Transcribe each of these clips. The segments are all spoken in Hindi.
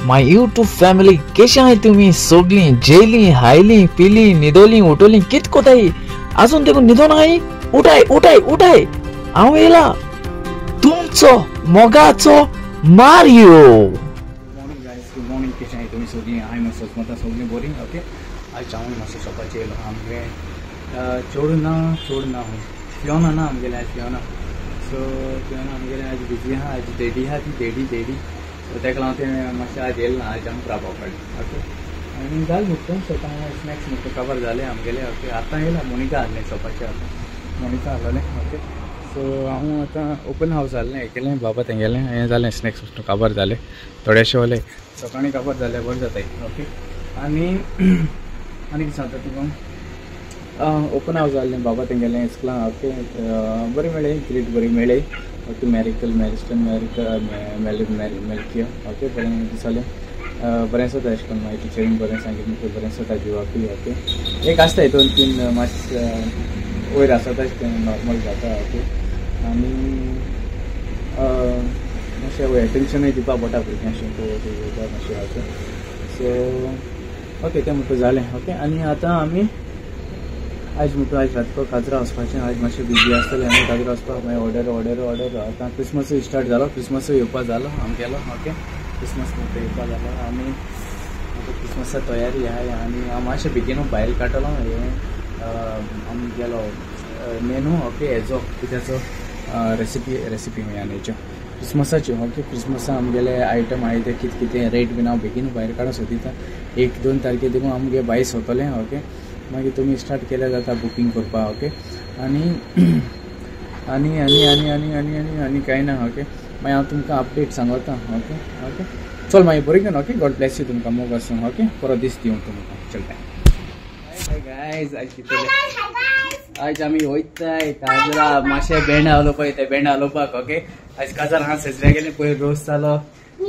माय यूट्यूब फॅमिली कशी आहे तुम्ही सगळी जेली हायली पिली निदोली उठोली कित कोताई अजून देखो निदो नाही उठाय उठाय उठाय हांव येला तुमचो मोगाचो Mario morning guys good morning कशी आहे तुम्ही सगळी हाय मस्त मत सगळी बोरिंग ओके आज चावून मस्त सकाळचे येलो आमगे चोडना फियोना ना आमगेले आज फियोना सो फियोना आमगेले आज बिजी हा आज डेडी हा ती डेडी सो तेका लागून ते मातशें आज येयलें ना आज आमकां रावपा पडलें ओके आनी जालें न्हू स्वता स्नॅक्स न्हू कवर जालें आमगेले ओके आतां येयला मोनिका आहलें चोवपाचें आतां मोनिका आहलोलें ओके सो हांव आतां ओपन हावस जाल्लें हें केलें बाबा तेंगेलें हें जालें स्नॅक्स कवर जालें थोडेशे वले सकाळीं कवर जालें बरें जाताय ओके आनी कितें सांगता तुका ओपन हावस जाल्लें बाबा तेंगेलें इस्कलां ओके बरी मेळ्ळी ट्रीट बरी मेळ्ळी ओके मॅरिकल मॅरिस्टन मेल्किया ओके बरें दिसलें बरें जाता अशें करून मागीर टिचरीन बरें सांगितलें की बरें जाता जिवाकूय ओके एक आसता हितून तीन मातशें वयर आसा तशें नॉर्मल जाता ओके आनी मातशें टेंशनूय दिवपा पडटा भुरग्यांक मातशें ओके सो ओके तें म्हणटा जालें ओके आनी आतां आमी आज म्हणटा आज रातको काजरा वचपाचें आज मातशें बिजी आसतलें आमी काजरा वचपाक मागीर ऑर्डर आतां क्रिसमसूय स्टार्ट जालो क्रिसमसूय येवपा जालो आमगेलो ओके क्रिसमस म्हणटा येवपा जालो आनी क्रिसमसा तयारी आहाय आनी हांव मातशें बेगीन भायर काडटलो आमगेलो मेनू ओके हेजो कित्याचो रेसिपी मेळ्यानेच्यो क्रिसमसाच्यो ओके क्रिसमसा आमगेले आयटम आहाय ते कितें रेट बीन हांव बेगीन भायर काडूं सोदिता 1-2 तारखे देखून आमगे भायर सोंपतलें ओके मागीर तुमी स्टार्ट केल्यार जाता बुकींग करपाक ओके आनी आनी आनी आनी आनी आनी आनी आनी कांय ना ओके मागीर हांव तुमकां अपडेट सांगता ओके ओके चल मागीर बरें घेवन ओके गॉड ब्लेस यू तुमकां मोग आसूं ओके बरो दीस दिवं तुमकां चल बाय गायज आज कितें आज आमी वयताय काजरा मातशें बँड हालोवपाक येता बँड हालोवपाक ओके आज काजार हांव सजऱ्या गेलें पयर रोस जालो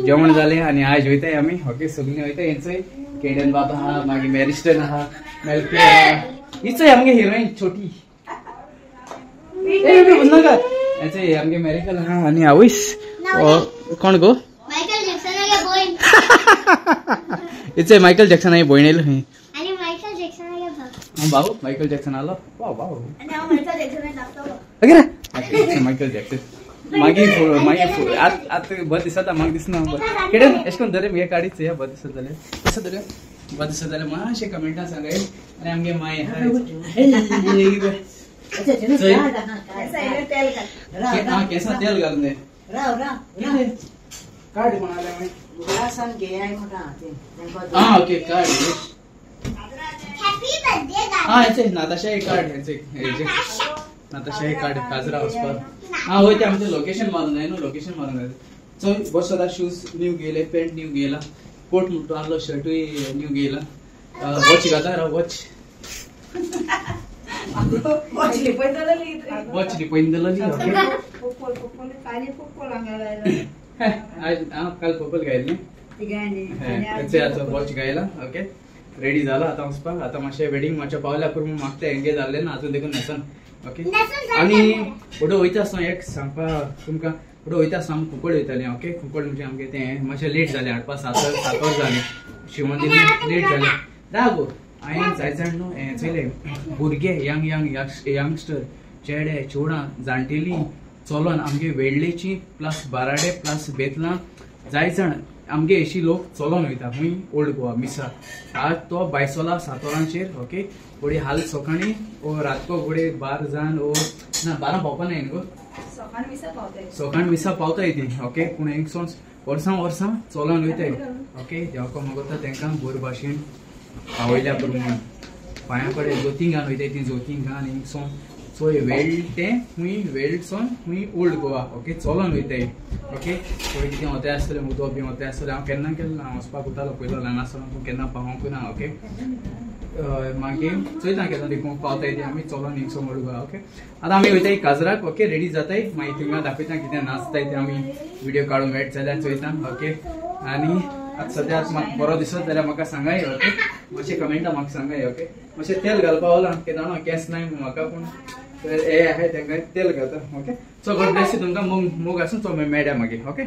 जेवण जालें आनी आज वयताय आमी ओके सगळीं वयताय हेंचोय केडन बाबा आहा मागीर मॅरिस्टन आहा मेल्किया आहा हिचोय आमगे हिरोईन छोटी नाका हेचोय आमगे मॅरिकल आहा आनी आवयस कोण गो मायकल जॅक्सन आगे बोय हिचोय मायकल जॅक्सन आगे भयण येयलो खंय आणि मायकल जॅक्सन आगे भाऊ भाऊ मायकल जॅक्सन आलो वाव आणि हांव मायकल जॅक्सन दाखतलो अगे मायकल जॅक्सन मागीर आतां बरें दिसता म्हाका दिसना केडेन एशें करून दरे हे काडीच या बरें दिसता जाल्यार मातशें कमेंटां सांगाय आनी आमगे माय केंसां तेल घालून दे काड म्हणाले ओके काड नाताशाही काड नाताशाही काड काजरा वचपाक वयता आमचें लोकेशन मारून जाय न्हू लोकेशन मारून जाय चल बस सदां शूज न्यू घेयले पॅन्ट न्यू घेयला कोट म्हणटो आसलो शर्टूय न्यू घेयला वॉच घाता राव वॉच लिपयन जाली ओके हांव काल पर्पल घायलें आतां वॉच घायला ओके रेडी जाला आतां वचपाक आतां मातशें वेडिंग मातशें पावल्या पूण म्हाका तें एंगेज जाल्लें ना आजून देखून नेसन ओके आनी फुडें वयता आसतना एक सांगपाक तुमकां फुडें वयता आसतना आमी कुंकळ वयतालीं ओके कुंकळ म्हणजे आमगे तें मातशें लेट जालें हाडपाक 7 वर जालें शिवमंदीर लेट जालें दा गो हांवें जायजाण न्हू हें चयलें भुरगे यंगस्टर चेडे चोडां जाणटेलीं चलोन आमगे वेळ्ळेची प्लस बाराडे प्लस बेतलां जायजाण आमगे अशी लोक चलोन वयता खंय ओल्ड गोवा मिसा आज तो बायसोला 7 वरांचेर ओके फुडें हाल सकाळीं ओ रातको फुडें 12 जावन ओ ना 12 पावपा ना गो सकाळीं मिसा पावताय ती ओके पूण एक वर्सां चलोन वयताय ओके देवाको मागता तांकां बरे भाशेन पावयल्या प्रमाण पांया कडेन जोतींग घालून वयताय ती जोतींग घाल एक सोन सो वेळ तें खंय वेळसून खंय ओल्ड गोवा ओके चलोन वयताय ओके पळय कितें वताय आसतलें उदक बी वताय आसतलें हांव केन्ना केलें हांव वचपाक वतालो पयलो ल्हान आसतना पूण केन्ना पावोंकूय ना ओके मागीर चोयता केन्ना देखून पावताय ती आमी चलोन एक सो ओल्ड गोवा ओके आतां आमी वयताय काजराक ओके रेडी जाताय मागीर थिंगा दाखयता कितें नाचताय ते आमी व्हिडिओ काडूं मेळटा जाल्यार चोयता ओके आनी आतां सद्याक म्हाका बरो दिसत जाल्यार म्हाका सांगाय ओके मातशें कमेंटां म्हाका सांगाय ओके मातशें तेल घालपा वला कित्याक जाणा केंस नाय म्हाका पूण हे आहे तांकां तेल घालता okay so God bless you तुमकां मोग आसूं सो मेळ्या मागीर ओके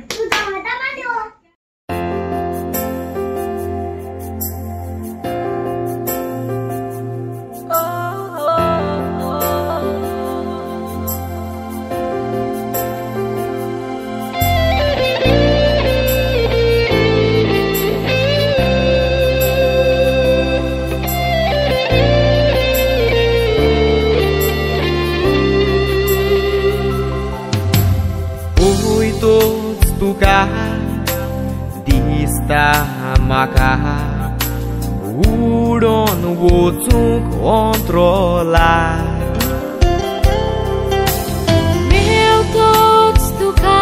दिसता म्हाका उडोन वचूंक अंत्रोलार मेवतोच तुका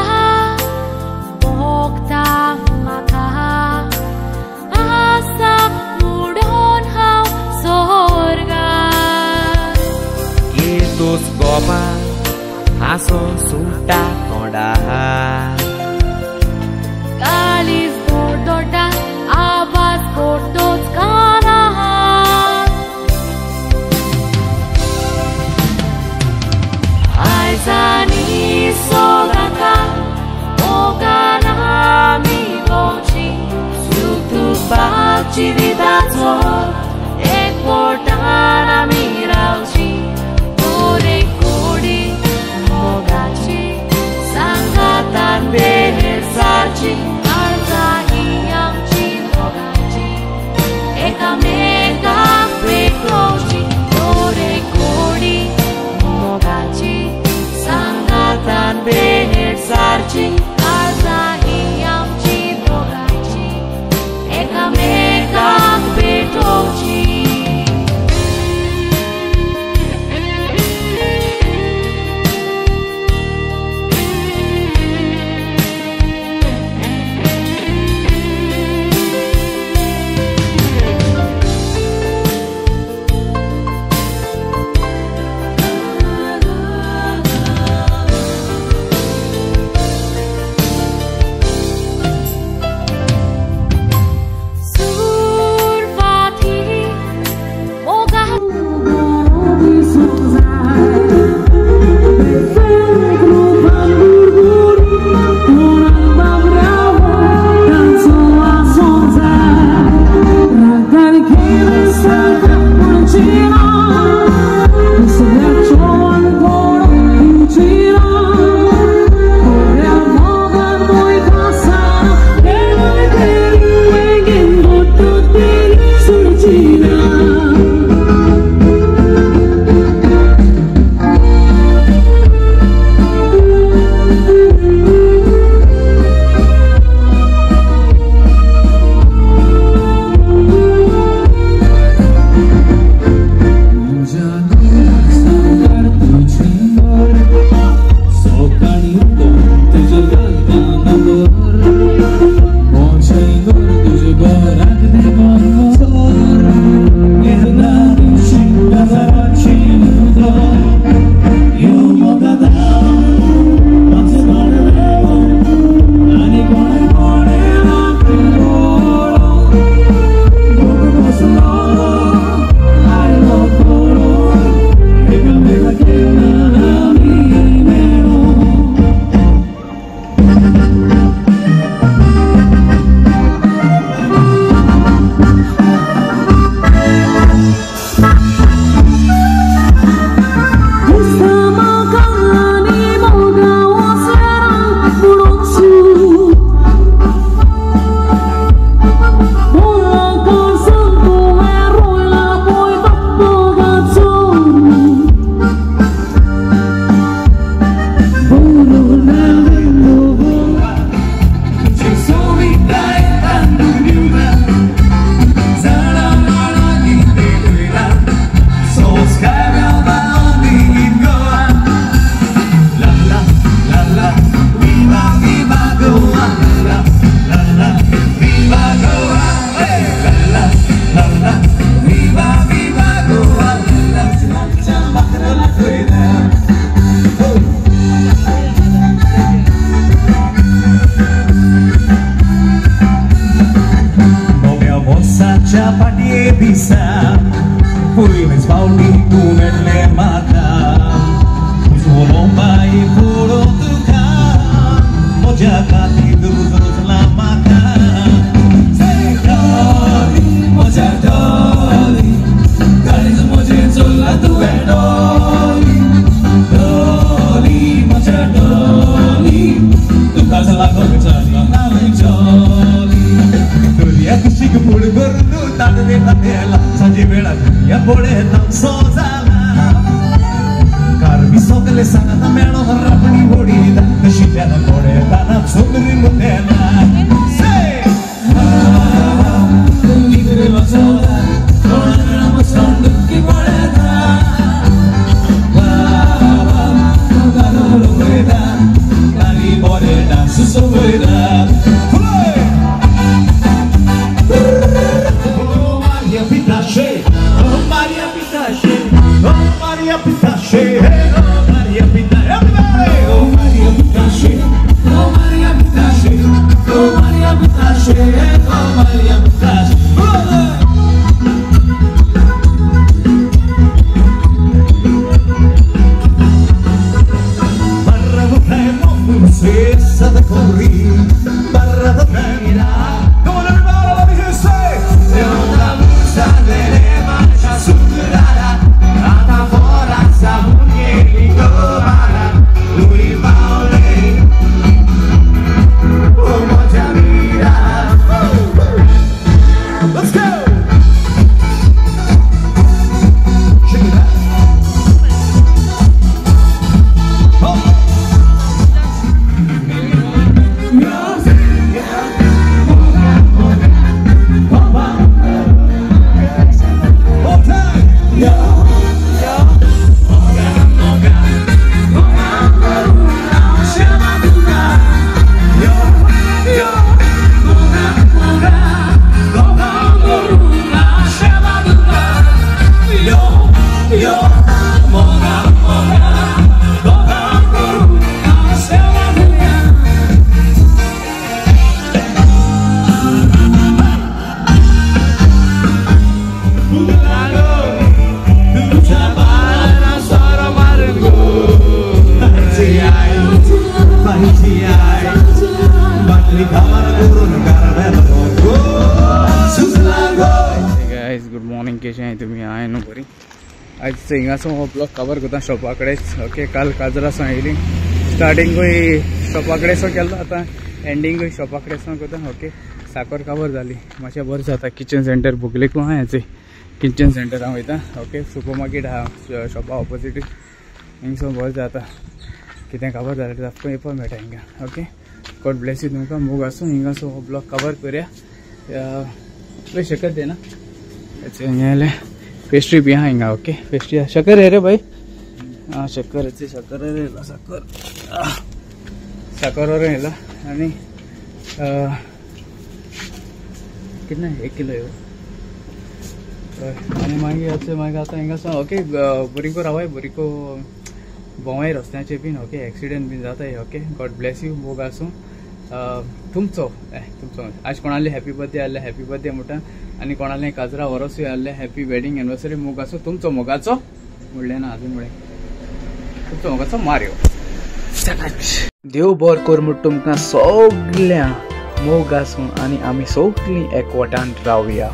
भोगता म्हाका आसा उडोन हांव स्वर्गार येतोच गोपान हांसो सुट्टा तोंडार काळीज दोडोडा आवाज कोटोच कानार आयजानी सोगाका मोगाना मिगोची सुतुपाची विदाचो एकवटान आमी रावची कोरे कोडी मोगाची सांगातान बेसाची काळजा ही आमची दोगांची एकामेकांक भेटोवची कोरे कोडी मोगाची सांगातान बेसाची काळजा ही आमची दोगांची एकामेकांक भेटोवची Say कशें आहाय तुमी हांवें न्हू बरी आयज हिंगासो हो ब्लॉग कवर करता शॉपा कडेच ओके काल काजरासो येयली स्टार्टिंगूय शॉपा कडेसो केलो आतां एंडिंगूय शॉपा कडेसो करता ओके साकर कवर जाली मातशें बरें जाता किचन सेंटर बुकलेकू आहा हेचें किचन सेंटर हांव वयता ओके सुपर मार्केट आहा शॉपा ऑपोजीट हिंगसो बरें जाता कितें कवर जालें जावपाक येवपा मेळटा हिंगा ओके गॉड ब्लेस यू तुमकां मोग आसूं हिंगासो हो ब्लॉग कवर करया भाई शक्कर देना अच्छा हिंगा पेस्ट्री भी हाँ हिंगा ओके पेस्ट्री शक्कर है रे भाई हाँ शक्कर अच्छे शक्कर है रे साकर साकर और हेला आणि कितना 1 किलो है आणि मागीर आता हिंगा ओके बरीको रावाय बरीको बोवाय रस्त्याचे बीन ओके एक्सिडेंट बीन जाताय ओके गॉड ब्लेस यू मोग आसूं तुमचो आज कोणाले हॅपी बर्थडे आले हॅपी बर्थडे म्हणटा आणि कोणाले काजरा वरसूय आले हॅपी वेडिंग एनिवर्सरी मोग आसूं तुमचो मोगाचो म्हणलें ना अजून म्हणलें तुमचो मोगाचो मार्यो देव बरें कर म्हूण तुमकां सगळ्या मोग आसूं आनी आमी सगळीं एकवटान रावया